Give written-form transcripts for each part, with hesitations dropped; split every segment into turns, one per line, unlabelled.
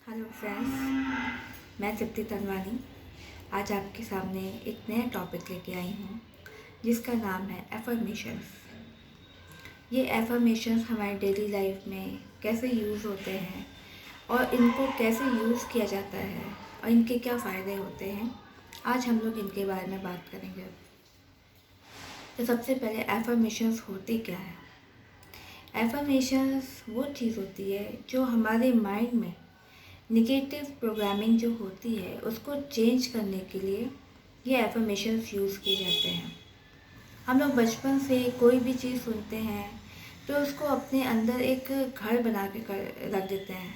Hello friends, मैं तृप्ति तनवानी आज आपके सामने एक नया टॉपिक लेके आई हूँ जिसका नाम है एफर्मेशंस। ये एफर्मेशंस हमारे डेली लाइफ में कैसे यूज़ होते हैं और इनको कैसे यूज़ किया जाता है और इनके क्या फ़ायदे होते हैं, आज हम लोग इनके बारे में बात करेंगे। तो सबसे पहले एफर्मेशंस होती क्या है। एफर्मेशंस वो चीज़ होती है जो हमारे माइंड में निगेटिव प्रोग्रामिंग जो होती है उसको चेंज करने के लिए ये एफर्मेशंस यूज़ किए जाते हैं। हम लोग बचपन से कोई भी चीज़ सुनते हैं तो उसको अपने अंदर एक घर बना के रख देते हैं।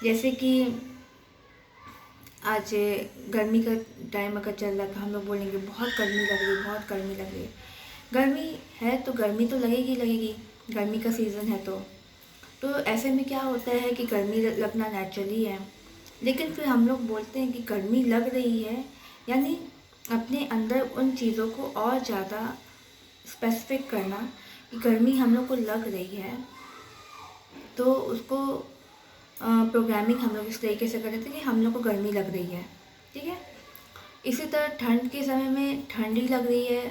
जैसे कि आज गर्मी का टाइम अगर चल रहा है तो हम लोग बोलेंगे बहुत गर्मी लग रही, बहुत गर्मी लग रही। गर्मी है तो गर्मी तो लगेगी लगेगी, गर्मी का सीज़न है तो ऐसे में क्या होता है कि गर्मी लगना नेचुरली है। लेकिन फिर हम लोग बोलते हैं कि गर्मी लग रही है, यानी अपने अंदर उन चीज़ों को और ज़्यादा स्पेसिफिक करना कि गर्मी हम लोग को लग रही है, तो उसको प्रोग्रामिंग हम लोग इस तरीके से कर देते हैं कि हम लोग को गर्मी लग रही है। ठीक है। इसी तरह ठंड के समय में ठंडी लग रही है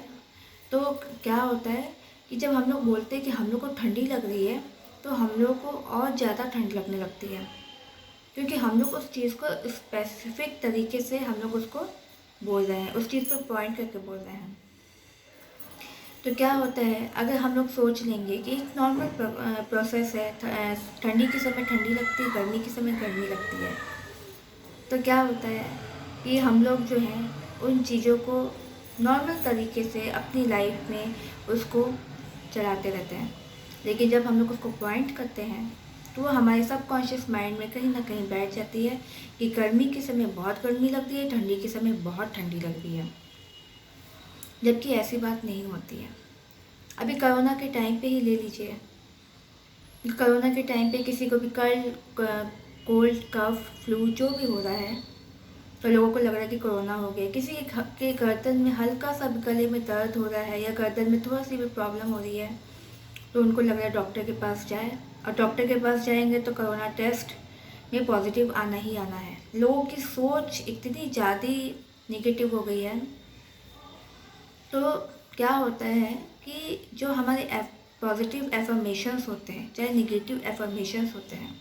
तो क्या होता है कि जब हम लोग बोलते हैं कि हम लोग को ठंडी लग रही है तो हम लोग को और ज़्यादा ठंड लगने लगती है, क्योंकि हम लोग उस चीज़ को स्पेसिफिक तरीके से हम लोग उसको बोल रहे हैं, उस चीज़ पर पॉइंट करके बोल रहे हैं। तो क्या होता है, अगर हम लोग सोच लेंगे कि एक नॉर्मल प्रोसेस है, ठंडी के समय ठंडी लगती है, गर्मी के समय गर्मी लगती है, तो क्या होता है कि हम लोग जो हैं उन चीज़ों को नॉर्मल तरीके से अपनी लाइफ में उसको चलाते रहते हैं। लेकिन जब हम लोग उसको पॉइंट करते हैं तो वो हमारे सबकॉन्शियस माइंड में कहीं ना कहीं बैठ जाती है कि गर्मी के समय बहुत गर्मी लगती है, ठंडी के समय बहुत ठंडी लगती है, जबकि ऐसी बात नहीं होती है। अभी कोरोना के टाइम पे ही ले लीजिए। कोरोना के टाइम पे किसी को भी कोल्ड कफ फ्लू जो भी हो रहा है तो लोगों को लग रहा है कि कोरोना हो गया। किसी के गर्दन में हल्का सा भी गले में दर्द हो रहा है या गर्दन में थोड़ा सी भी प्रॉब्लम हो रही है तो उनको लग रहा है डॉक्टर के पास जाए, और डॉक्टर के पास जाएंगे तो कोरोना टेस्ट में पॉजिटिव आना ही आना है। लोगों की सोच इतनी ज़्यादा निगेटिव हो गई है। तो क्या होता है कि जो हमारे पॉजिटिव एफर्मेशंस होते हैं चाहे निगेटिव एफर्मेशंस होते हैं,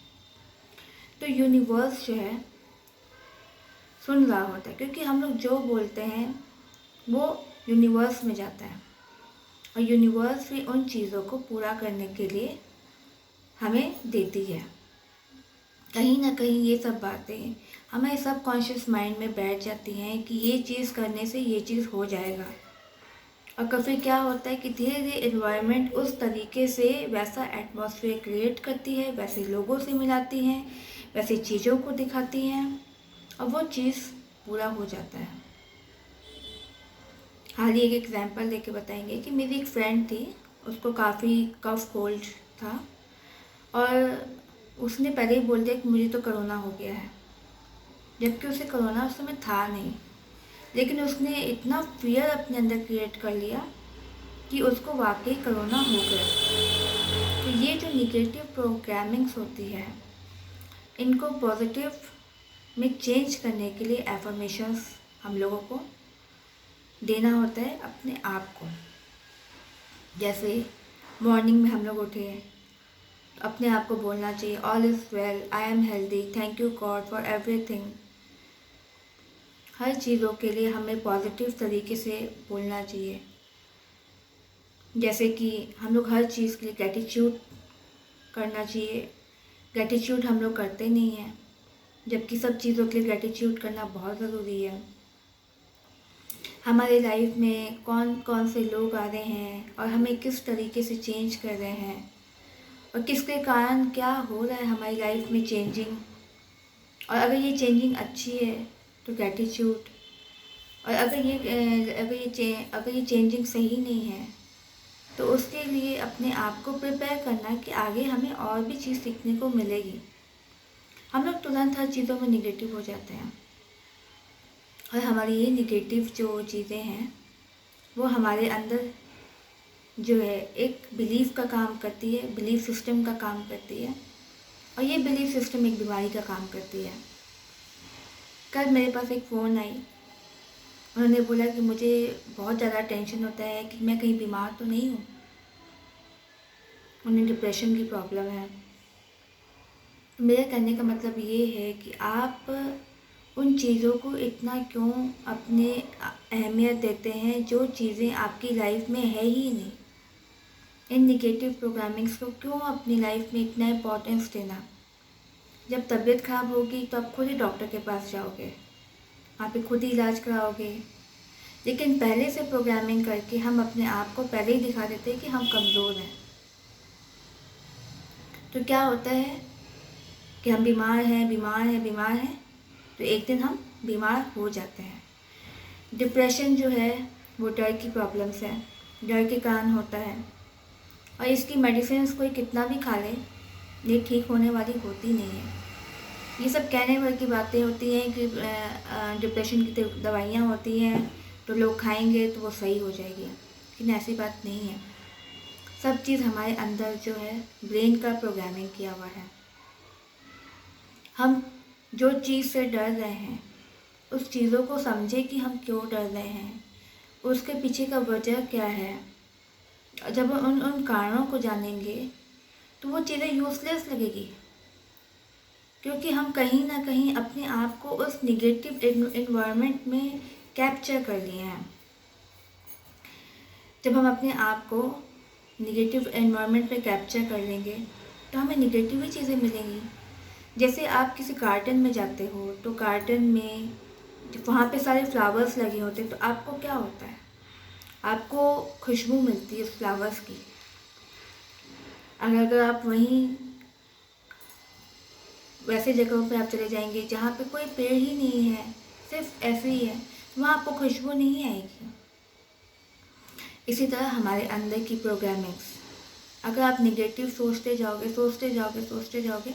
तो यूनिवर्स जो है सुन रहा होता है, क्योंकि हम लोग जो बोलते हैं वो यूनिवर्स में जाता है और यूनिवर्स भी उन चीज़ों को पूरा करने के लिए हमें देती है। कहीं ना कहीं ये सब बातें हमारे सबकॉन्शियस माइंड में बैठ जाती हैं कि ये चीज़ करने से ये चीज़ हो जाएगा, और कभी क्या होता है कि धीरे धीरे एनवायरनमेंट उस तरीके से वैसा एटमॉस्फेयर क्रिएट करती है, वैसे लोगों से मिलाती हैं, वैसे चीज़ों को दिखाती हैं और वो चीज़ पूरा हो जाता है। हाल ही एक एग्जांपल देके बताएंगे कि मेरी एक फ्रेंड थी, उसको काफ़ी कफ कोल्ड था और उसने पहले ही बोल दिया कि मुझे तो कोरोना हो गया है, जबकि उसे कोरोना उस समय था नहीं। लेकिन उसने इतना फियर अपने अंदर क्रिएट कर लिया कि उसको वाकई कोरोना हो गया। तो ये जो निगेटिव प्रोग्रामिंग्स होती है इनको पॉजिटिव में चेंज करने के लिए एफर्मेशंस हम लोगों को देना होता है अपने आप को। जैसे मॉर्निंग में हम लोग उठे तो अपने आप को बोलना चाहिए all is well, I am healthy, thank you God for everything. हर चीज़ों के लिए हमें पॉजिटिव तरीके से बोलना चाहिए। जैसे कि हम लोग हर चीज़ के लिए ग्रैटिट्यूड करना चाहिए। ग्रैटिट्यूड हम लोग करते नहीं हैं, जबकि सब चीज़ों के लिए ग्रैटिट्यूड करना बहुत ज़रूरी है। हमारे लाइफ में कौन कौन से लोग आ रहे हैं और हमें किस तरीके से चेंज कर रहे हैं और किसके कारण क्या हो रहा है हमारी लाइफ में चेंजिंग, और अगर ये चेंजिंग अच्छी है तो ग्रैटिट्यूड, और अगर ये चेंजिंग सही नहीं है तो उसके लिए अपने आप को प्रिपेयर करना कि आगे हमें और भी चीज़ सीखने को मिलेगी। हम लोग तुरंत हर चीज़ों में निगेटिव हो जाते हैं और हमारी ये निगेटिव जो चीज़ें हैं वो हमारे अंदर जो है एक बिलीफ का काम करती है, बिलीफ सिस्टम का काम करती है, और ये बिलीफ सिस्टम एक बीमारी का काम करती है। कल मेरे पास एक फ़ोन आई, उन्होंने बोला कि मुझे बहुत ज़्यादा टेंशन होता है कि मैं कहीं बीमार तो नहीं हूँ। उन्हें डिप्रेशन की प्रॉब्लम है। तो मेरे कहने का मतलब ये है कि आप उन चीज़ों को इतना क्यों अपने अहमियत देते हैं जो चीज़ें आपकी लाइफ में है ही नहीं। इन निगेटिव प्रोग्रामिंग्स को क्यों अपनी लाइफ में इतना इम्पोर्टेंस देना। जब तबीयत ख़राब होगी तो आप खुद ही डॉक्टर के पास जाओगे, आप ही खुद ही इलाज कराओगे। लेकिन पहले से प्रोग्रामिंग करके हम अपने आप को पहले ही दिखा देते हैं कि हम कमज़ोर हैं। तो क्या होता है कि हम बीमार हैं तो एक दिन हम बीमार हो जाते हैं। डिप्रेशन जो है वो डर की प्रॉब्लम्स है, डर के कारण होता है और इसकी मेडिसिन कोई कितना भी खा ले ये ठीक होने वाली होती नहीं है। ये सब कहने भर की बातें होती हैं कि डिप्रेशन की दवाइयाँ होती हैं तो लोग खाएंगे तो वो सही हो जाएगी, लेकिन ऐसी बात नहीं है। सब चीज़ हमारे अंदर जो है ब्रेन का प्रोग्रामिंग किया हुआ है। हम जो चीज़ से डर रहे हैं उस चीज़ों को समझे कि हम क्यों डर रहे हैं, उसके पीछे का वजह क्या है। जब उन कारणों को जानेंगे तो वो चीज़ें यूज़लेस लगेगी, क्योंकि हम कहीं ना कहीं अपने आप को उस निगेटिव इन्वायरमेंट में कैप्चर कर लिए हैं। जब हम अपने आप को निगेटिव एनवायरनमेंट में कैप्चर कर लेंगे तो हमें निगेटिव ही चीज़ें मिलेंगी। जैसे आप किसी गार्डन में जाते हो तो गार्डन में वहाँ पे सारे फ्लावर्स लगे होते हैं तो आपको क्या होता है, आपको खुशबू मिलती है उस फ्लावर्स की। अगर आप वहीं वैसे जगहों पे आप चले जाएंगे जहाँ पे कोई पेड़ ही नहीं है, सिर्फ ऐसे ही है, वहाँ आपको खुशबू नहीं आएगी। इसी तरह हमारे अंदर की प्रोग्रामिंग्स, अगर आप निगेटिव सोचते जाओगे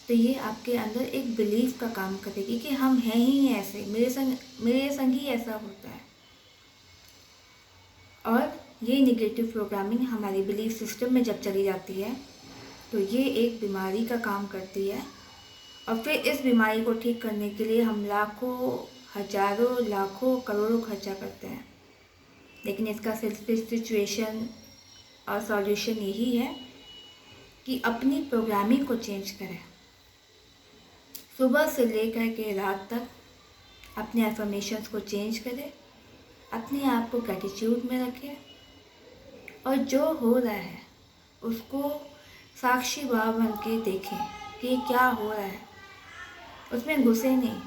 तो ये आपके अंदर एक बिलीफ का काम करेगी कि हम हैं ही ऐसे, मेरे संग ही ऐसा होता है। और ये निगेटिव प्रोग्रामिंग हमारी बिलीफ सिस्टम में जब चली जाती है तो ये एक बीमारी का काम करती है। और फिर इस बीमारी को ठीक करने के लिए हम लाखों, हजारों, लाखों, करोड़ों खर्चा करते हैं। लेकिन इसका सिचुएशन और सॉल्यूशन यही है कि अपनी प्रोग्रामिंग को चेंज करें। सुबह से लेकर के रात तक अपने अफर्मेशंस को चेंज करें, अपने आप को ग्रैटिट्यूड में रखें और जो हो रहा है उसको साक्षी भाव बन के देखें कि क्या हो रहा है, उसमें घुसे नहीं।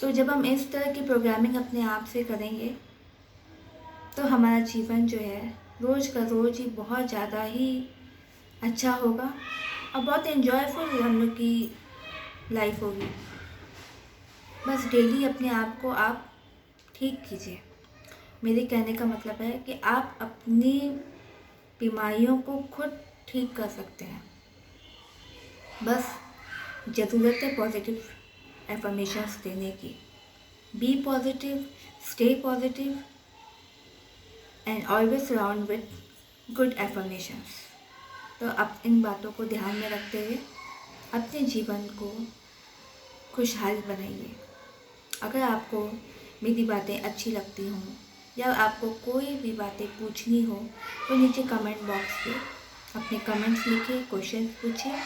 तो जब हम इस तरह की प्रोग्रामिंग अपने आप से करेंगे तो हमारा जीवन जो है रोज़ का रोज़ ही बहुत ज़्यादा ही अच्छा होगा और बहुत एंजॉयफुल हम लोग की लाइफ होगी। बस डेली अपने आप को आप ठीक कीजिए। मेरे कहने का मतलब है कि आप अपनी बीमारियों को खुद ठीक कर सकते हैं। बस ज़रूरत है पॉजिटिव एफर्मेशंस देने की। Be positive, stay positive and always surround with good affirmations. तो आप इन बातों को ध्यान में रखते हुए अपने जीवन को खुशहाल बनाइए। अगर आपको मेरी बातें अच्छी लगती हों या आपको कोई भी बातें पूछनी हो तो नीचे कमेंट बॉक्स में अपने कमेंट्स लिखिए, क्वेश्चन पूछिए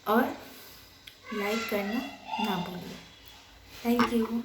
और लाइक करना ना भूलिए। Thank you.